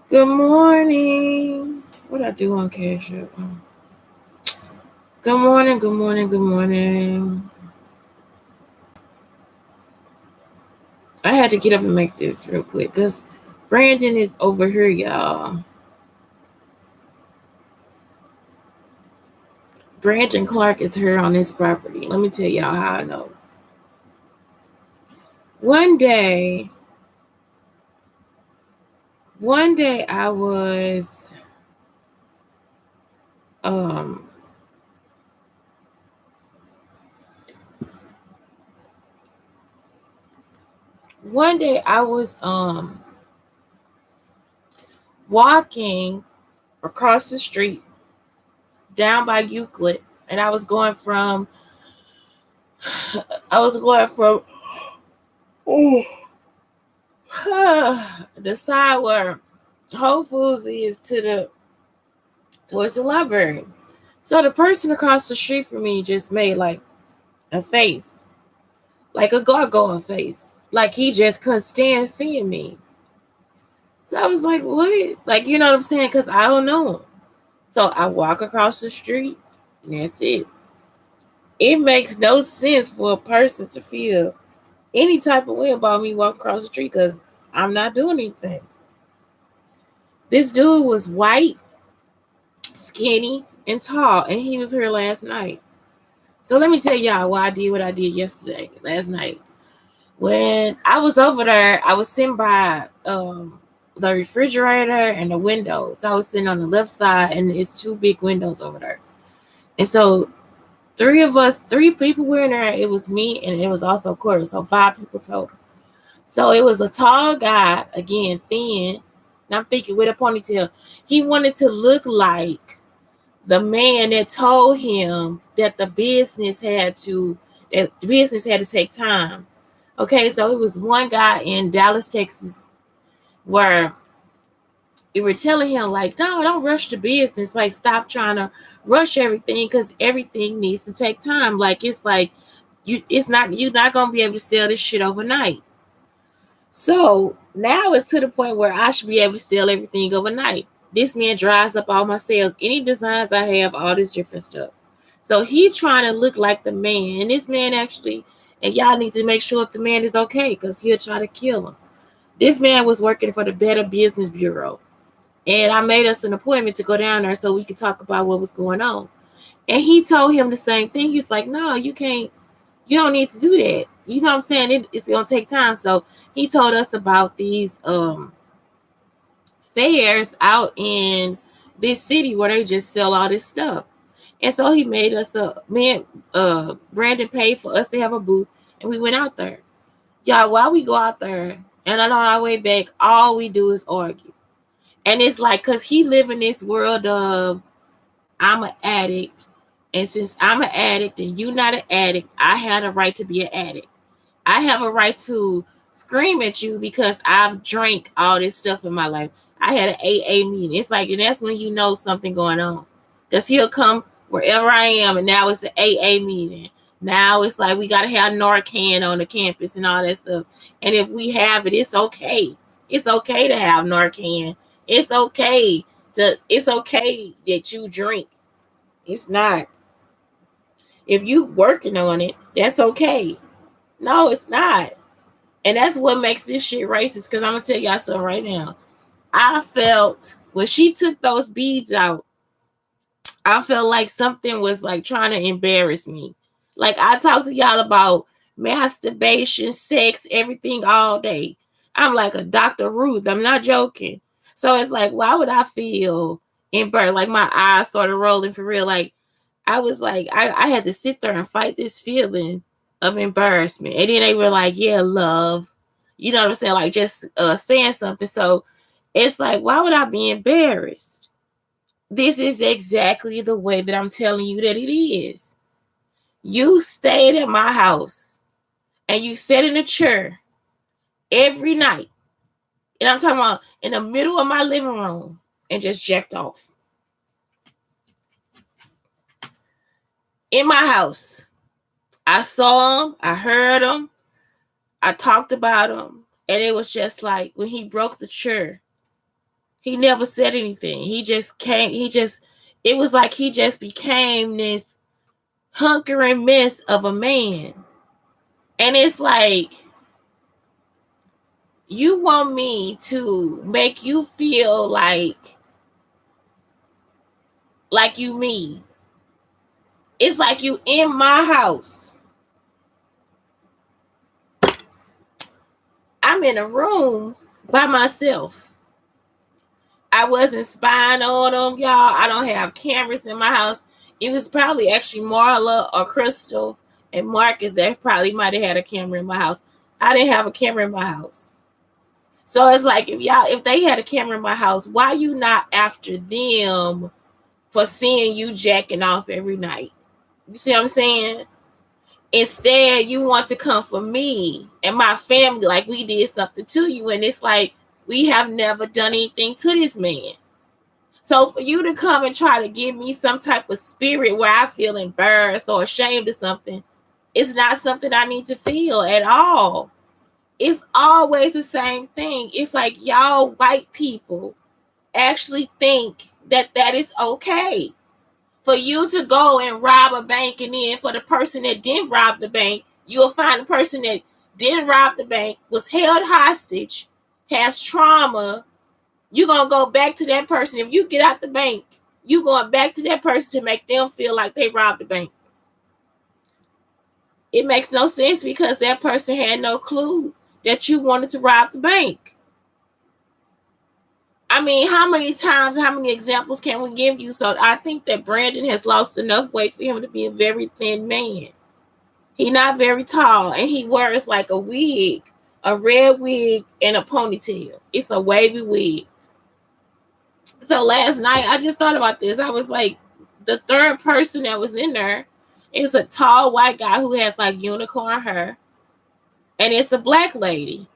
Good morning. What I do on CashApp? Good morning, good morning, good morning. I had to get up and make this real quick because Brandon is over here, y'all. Brandon Clark is here on this property. Let me tell y'all how I know. One day, I was um walking across the street down by Euclid, and I was going from the side where Whole Foods is towards the library. So the person across the street from me just made like a face, like a gargoyle face, like he just couldn't stand seeing me. So I was like, what? Like, you know what I'm saying? Because I don't know him. So I walk across the street, and that's it. It makes no sense for a person to feel any type of way about me walking across the street because I'm not doing anything. This dude was white, skinny, and tall, and he was here last night. So let me tell y'all why I did what I did last night. When I was over there, I was sitting by the refrigerator and the windows. So I was sitting on the left side, and it's two big windows over there. And so three people were in there. It was me, and it was also Corey. So 5 people total. So it was a tall guy, again, thin. And I'm thinking with a ponytail. He wanted to look like the man that told him that the business had to take time. Okay, so it was one guy in Dallas, Texas, where we were telling him like, no, don't rush the business. Like, stop trying to rush everything because everything needs to take time. Like, it's like you're not gonna be able to sell this shit overnight. So now it's to the point where I should be able to sell everything overnight. This man dries up all my sales, any designs I have, all this different stuff. So he trying to look like the man, and this man actually, and y'all need to make sure if the man is okay, because he'll try to kill him. This man was working for the Better Business Bureau, and I made us an appointment to go down there so we could talk about what was going on. And he told him the same thing. He's like, no, you can't, you don't need to do that. You know what I'm saying? It's gonna take time. So he told us about these fairs out in this city where they just sell all this stuff. And so he made us Brandon paid for us to have a booth, and we went out there. Y'all, while we go out there, and on our way back, all we do is argue. And it's like, cause he live in this world of I'm an addict, and since I'm an addict and you not an addict, I had a right to be an addict. I have a right to scream at you because I've drank all this stuff in my life. I had an AA meeting. It's like, and that's when you know something going on. Because he'll come wherever I am, and now it's an AA meeting. Now it's like we got to have Narcan on the campus and all that stuff. And if we have it, it's okay. It's okay to have Narcan. It's okay that you drink. It's not. If you working on it, that's okay. No, it's not. And that's what makes this shit racist. Because I'm going to tell y'all something right now. I felt when she took those beads out, I felt like something was like trying to embarrass me. Like I talked to y'all about masturbation, sex, everything all day. I'm like a Dr. Ruth. I'm not joking. So it's like, why would I feel embarrassed? Like my eyes started rolling for real. Like I was like, I had to sit there and fight this feeling of embarrassment. And then they were like, yeah, love. You know what I'm saying? Like just saying something. So it's like, why would I be embarrassed? This is exactly the way that I'm telling you that it is. You stayed at my house and you sat in a chair every night. And I'm talking about in the middle of my living room and just jacked off. In my house. I saw him, I heard him, I talked about him, and it was just like when he broke the chair, He never said anything. He just came. It was like he just became this hunkering mess of a man. And it's like, you want me to make you feel like you me. It's like you in my house. I'm in a room by myself. I wasn't spying on them, y'all. I don't have cameras in my house. It was probably actually Marla or Crystal and Marcus that probably might have had a camera in my house. I didn't have a camera in my house. So it's like, if they had a camera in my house, why you not after them for seeing you jacking off every night? You see what I'm saying? Instead, you want to come for me and my family like we did something to you. And it's like, we have never done anything to this man. So for you to come and try to give me some type of spirit where I feel embarrassed or ashamed of something, it's not something I need to feel at all. It's always the same thing. It's like, y'all white people actually think that that is okay. For you to go and rob a bank, and then for the person that didn't rob the bank, you'll find the person that didn't rob the bank was held hostage, has trauma. You're going to go back to that person. If you get out the bank, you're going back to that person to make them feel like they robbed the bank. It makes no sense because that person had no clue that you wanted to rob the bank. I mean, how many times, how many examples can we give you? So I think that Brandon has lost enough weight for him to be a very thin man. He's not very tall, and he wears like a wig, a red wig and a ponytail. It's a wavy wig. So last night, I just thought about this. I was like, the third person that was in there is a tall white guy who has like unicorn hair, and it's a black lady.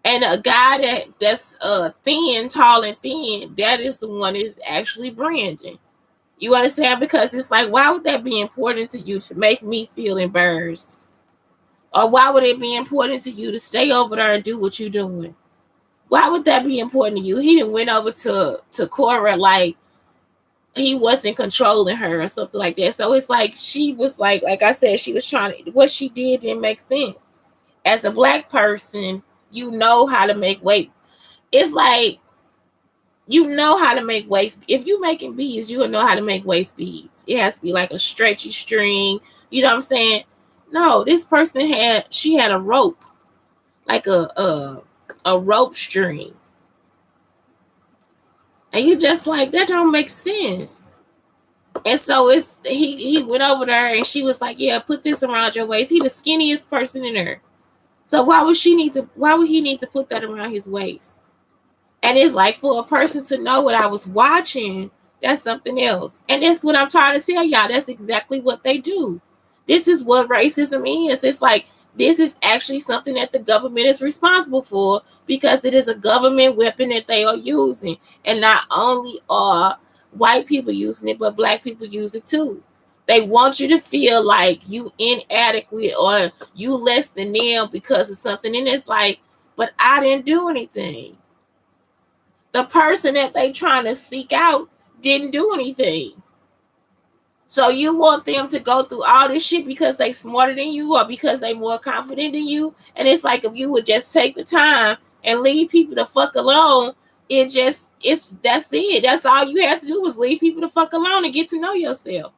And a guy that's thin, tall and thin, that is the one is actually Brandon. You understand? Because it's like, why would that be important to you to make me feel embarrassed? Or why would it be important to you to stay over there and do what you're doing? Why would that be important to you? He didn't went over to Cora like he wasn't controlling her or something like that. So it's like she was like I said, she was trying to, what she did didn't make sense. As a black person, you know how to make weight. It's like, you know how to make waist. If you making beads, you will know how to make waist beads. It has to be like a stretchy string. You know what I'm saying? No, this person she had a rope, like a rope string, and you just like, that don't make sense. And so he went over there and she was like, yeah, put this around your waist. He the skinniest person in there. So why would he need to put that around his waist? And it's like, for a person to know what I was watching, that's something else. And that's what I'm trying to tell y'all. That's exactly what they do. This is what racism is. It's like, this is actually something that the government is responsible for, because it is a government weapon that they are using. And not only are white people using it, but black people use it too. They want you to feel like you inadequate or you less than them because of something. And it's like, but I didn't do anything. The person that they trying to seek out didn't do anything. So you want them to go through all this shit because they smarter than you or because they more confident than you. And it's like, if you would just take the time and leave people the fuck alone, that's it. That's all you have to do is leave people the fuck alone and get to know yourself.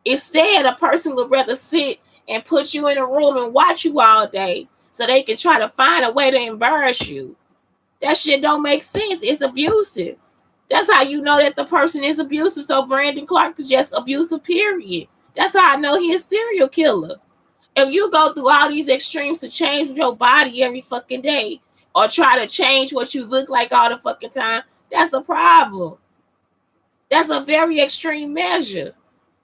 Instead, a person would rather sit and put you in a room and watch you all day so they can try to find a way to embarrass you. That shit don't make sense. It's abusive. That's how you know that the person is abusive. So Brandon Clark is just abusive, period. That's how I know he's a serial killer. If you go through all these extremes to change your body every fucking day or try to change what you look like all the fucking time, that's a problem. That's a very extreme measure.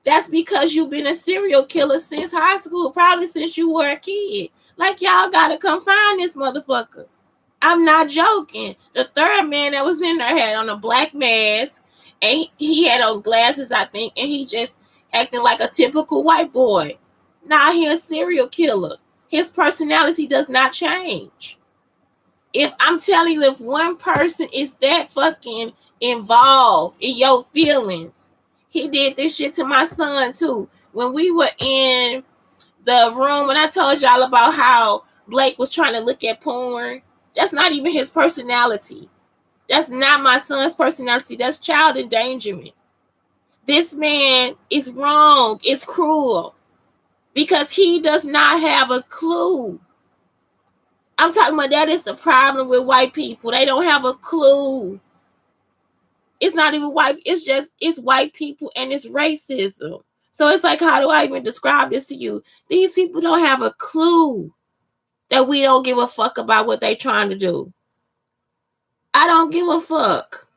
That's because you've been a serial killer since high school, probably since you were a kid. Like, y'all gotta come find this motherfucker. I'm not joking. The third man that was in there had on a black mask, and he had on glasses, I think, and he just acting like a typical white boy. Nah, he's a serial killer. His personality does not change. If I'm telling you, if one person is that fucking involved in your feelings, he did this shit to my son too. When we were in the room, when I told y'all about how Blake was trying to look at porn, that's not even his personality. That's not my son's personality. That's child endangerment. This man is wrong. It's cruel because he does not have a clue. I'm talking about that is the problem with white people. They don't have a clue. It's not even white. It's white people and it's racism. So it's like, how do I even describe this to you? These people don't have a clue that we don't give a fuck about what they trying to do. I don't give a fuck.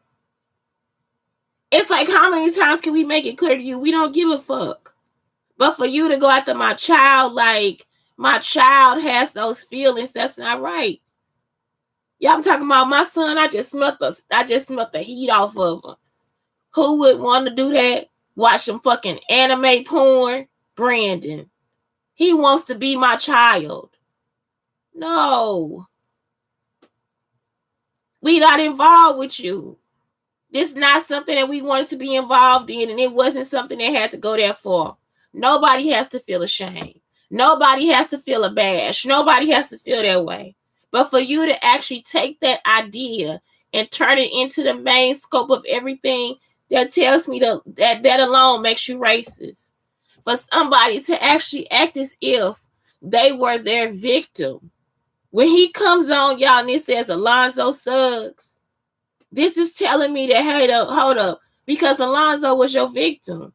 It's like, how many times can we make it clear to you we don't give a fuck? But for you to go after my child like my child has those feelings, that's not right. Yeah, I'm talking about my son. I just smelt the heat off of him. Who would want to do that? Watch some fucking anime porn? Brandon. He wants to be my child. No. We not involved with you. This is not something that we wanted to be involved in, and it wasn't something that had to go that far. Nobody has to feel ashamed. Nobody has to feel abashed. Nobody has to feel that way. But for you to actually take that idea and turn it into the main scope of everything, that tells me that alone makes you racist. For somebody to actually act as if they were their victim. When he comes on, y'all, and it says Alonzo Suggs, this is telling me that, hey, hold up, because Alonzo was your victim.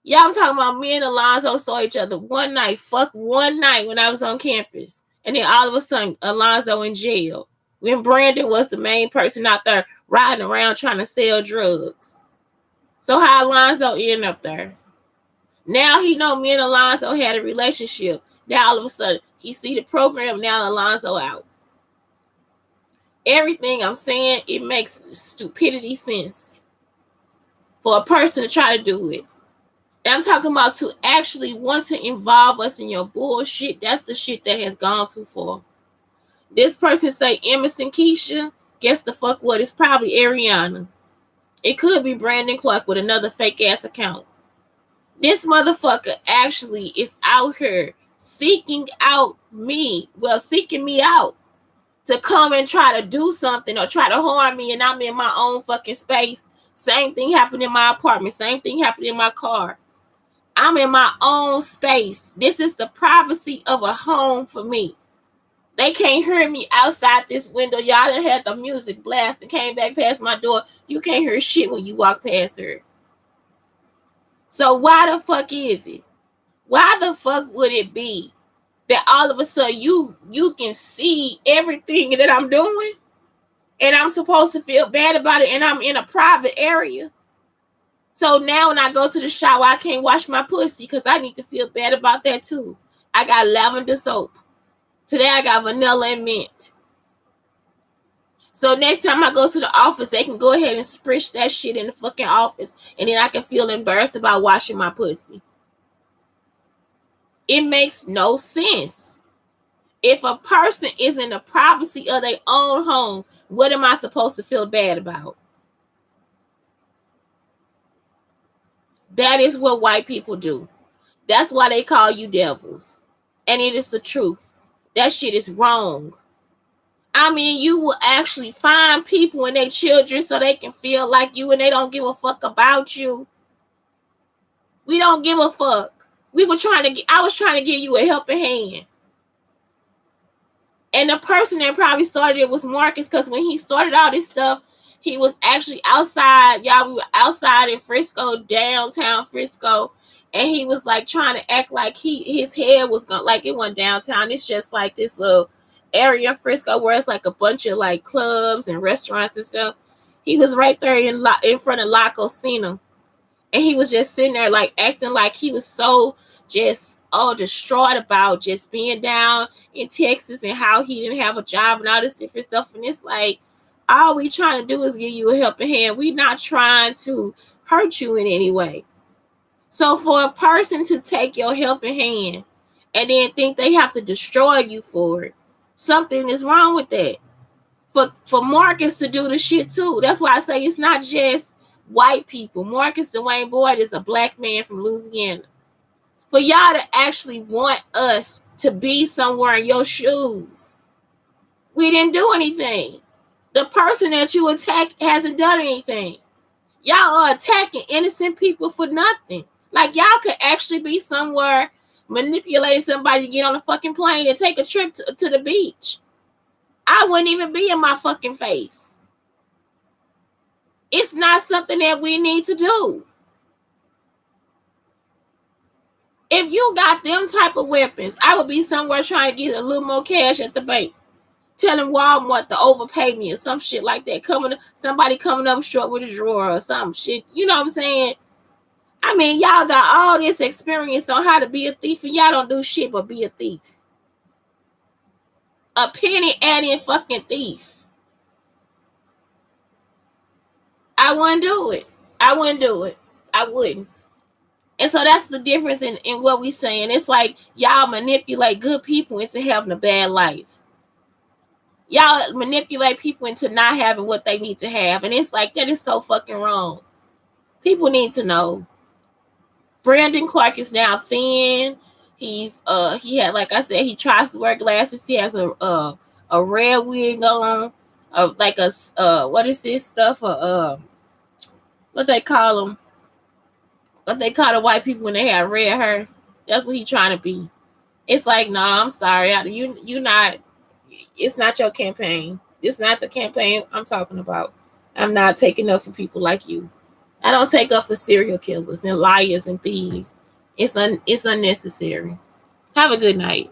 Yeah, I'm talking about me and Alonzo saw each other one night when I was on campus. And then all of a sudden, Alonzo in jail. When Brandon was the main person out there riding around trying to sell drugs. So how Alonzo ended up there? Now he know me and Alonzo had a relationship. Now all of a sudden, he see the program, now Alonzo out. Everything I'm saying, it makes stupidity sense for a person to try to do it. And I'm talking about to actually want to involve us in your bullshit. That's the shit that has gone too far. This person say Emerson Keisha. Guess the fuck what? It's probably Ariana. It could be Brandon Clark with another fake ass account. This motherfucker actually is out here seeking me out to come and try to do something or try to harm me, and I'm in my own fucking space. Same thing happened in my apartment. Same thing happened in my car. I'm in my own space. This is the privacy of a home for me. They can't hear me outside this window. Y'all done had the music blast and came back past my door. You can't hear shit when you walk past her. So why the fuck is it? Why the fuck would it be that all of a sudden you can see everything that I'm doing and I'm supposed to feel bad about it and I'm in a private area? So now when I go to the shower, I can't wash my pussy because I need to feel bad about that too. I got lavender soap. Today I got vanilla and mint. So next time I go to the office, they can go ahead and sprish that shit in the fucking office, and then I can feel embarrassed about washing my pussy. It makes no sense. If a person is in the privacy of their own home, what am I supposed to feel bad about? That is what white people do. That's why they call you devils. And it is the truth. That shit is wrong. I mean, you will actually find people and their children so they can feel like you and they don't give a fuck about you. We don't give a fuck. I was trying to give you a helping hand. And the person that probably started it was Marcus, because when he started all this stuff, he was actually outside. Y'all, we were outside in Frisco, downtown Frisco. And he was like trying to act like his head was going, like it went downtown. It's just like this little area in Frisco where it's like a bunch of like clubs and restaurants and stuff. He was right there in front of La Cocina. And he was just sitting there like acting like he was so just distraught about just being down in Texas and how he didn't have a job and all this different stuff. And it's like, all we trying to do is give you a helping hand. We not trying to hurt you in any way. So for a person to take your helping hand and then think they have to destroy you for it, something is wrong with that. for Marcus to do the shit too. That's why I say it's not just white people. Marcus Dwayne Boyd is a black man from Louisiana. For y'all to actually want us to be somewhere in your shoes, we didn't do anything. The person that you attack hasn't done anything. Y'all are attacking innocent people for nothing. Like, y'all could actually be somewhere manipulating somebody to get on a fucking plane and take a trip to the beach. I wouldn't even be in my fucking face. It's not something that we need to do. If you got them type of weapons, I would be somewhere trying to get a little more cash at the bank. Telling Walmart to overpay me or some shit like that. Somebody coming up short with a drawer or some shit. You know what I'm saying? I mean, y'all got all this experience on how to be a thief, and y'all don't do shit but be a thief. A penny adding fucking thief. I wouldn't do it. I wouldn't. And so that's the difference in what we saying. It's like y'all manipulate good people into having a bad life. Y'all manipulate people into not having what they need to have. And it's like, that is so fucking wrong. People need to know. Brandon Clark is now thin. He had, like I said, he tries to wear glasses. He has a red wig on, like a what is this stuff? What they call them? What they call the white people when they have red hair? That's what he's trying to be. It's like, no, I'm sorry, you not. It's not your campaign. It's not the campaign I'm talking about. I'm not taking up for people like you. I don't take up for serial killers and liars and thieves. It's unnecessary. Have a good night.